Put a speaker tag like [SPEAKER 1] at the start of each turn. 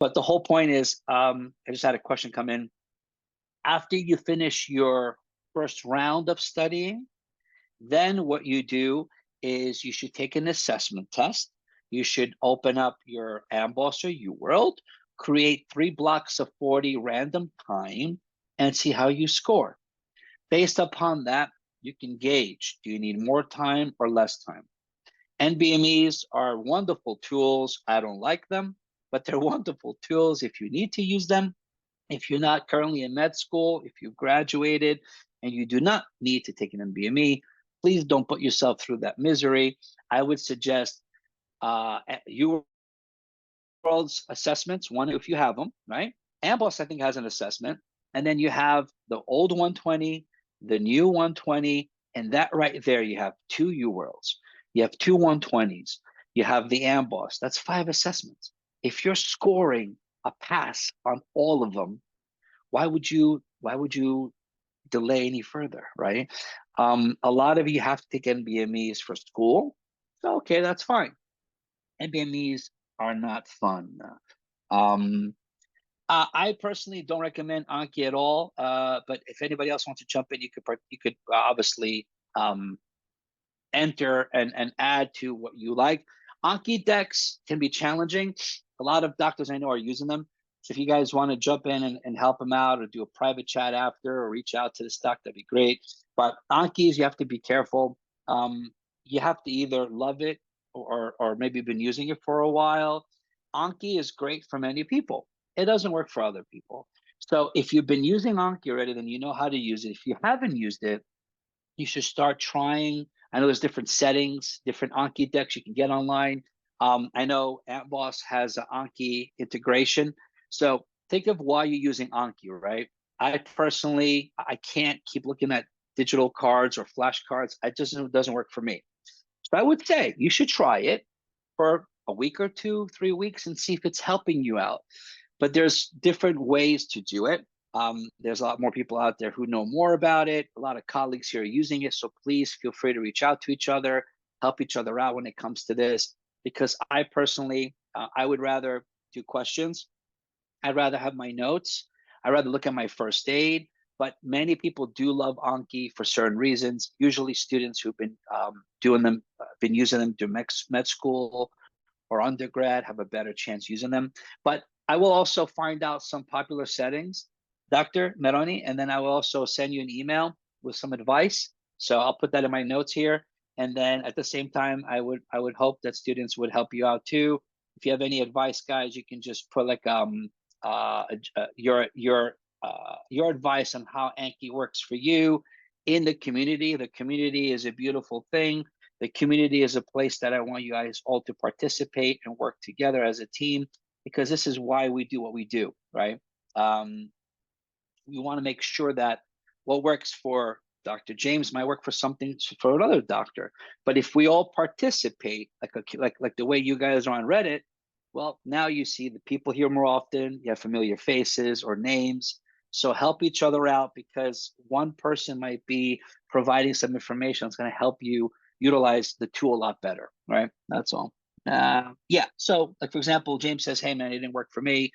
[SPEAKER 1] But the whole point is, I just had a question come in. After you finish your first round of studying, then what you do is you should take an assessment test. You should open up your AMBOSS or UWorld, create 3 blocks of 40 random time, and see how you score. Based upon that, you can gauge, do you need more time or less time? NBMEs are wonderful tools. I don't like them, but they're wonderful tools if you need to use them. If you're not currently in med school, if you've graduated and you do not need to take an NBME, please don't put yourself through that misery. I would suggest UWorld's assessments, one if you have them, right? AMBOSS, I think, has an assessment. And then you have the old 120, the new 120, and that right there, you have 2 UWorlds. You have 2 120s. You have the AMBOSS. That's 5 assessments. If you're scoring a pass on all of them, why would you delay any further, right? A lot of you have to take NBMEs for school. So, okay, that's fine. NBMEs are not fun. I personally don't recommend Anki at all. But if anybody else wants to jump in, you could obviously enter and add to what you like. Anki decks can be challenging. A lot of doctors I know are using them. So if you guys want to jump in and help them out or do a private chat after or reach out to the doc, that'd be great. But Ankis, you have to be careful. You have to either love it or maybe been using it for a while. Anki is great for many people. It doesn't work for other people. So if you've been using Anki already, then you know how to use it. If you haven't used it, you should start trying. I know there's different settings, different Anki decks you can get online. I know AMBOSS has an Anki integration. So think of why you're using Anki, right? I personally, I can't keep looking at digital cards or flashcards. It just doesn't work for me. So I would say you should try it for a week or 2, 3 weeks and see if it's helping you out. But there's different ways to do it. There's a lot more people out there who know more about it. A lot of colleagues here are using it. So please feel free to reach out to each other, help each other out when it comes to this. Because I personally, I would rather do questions. I'd rather have my notes. I'd rather look at my first aid. But many people do love Anki for certain reasons. Usually students who've been been using them through med school or undergrad have a better chance using them. But I will also find out some popular settings, Dr. Meroni, and then I will also send you an email with some advice. So I'll put that in my notes here. And then at the same time, I would hope that students would help you out too. If you have any advice, guys, you can just put like your advice on how Anki works for you in the community. The community is a beautiful thing. The community is a place that I want you guys all to participate and work together as a team, because this is why we do what we do, right? We want to make sure that what works for Dr. James might work for another doctor. But if we all participate, like the way you guys are on Reddit, well, now you see the people here more often. You have familiar faces or names. So help each other out, because one person might be providing some information that's going to help you utilize the tool a lot better, right? That's all. Yeah. So, like for example, James says, "Hey man, it didn't work for me."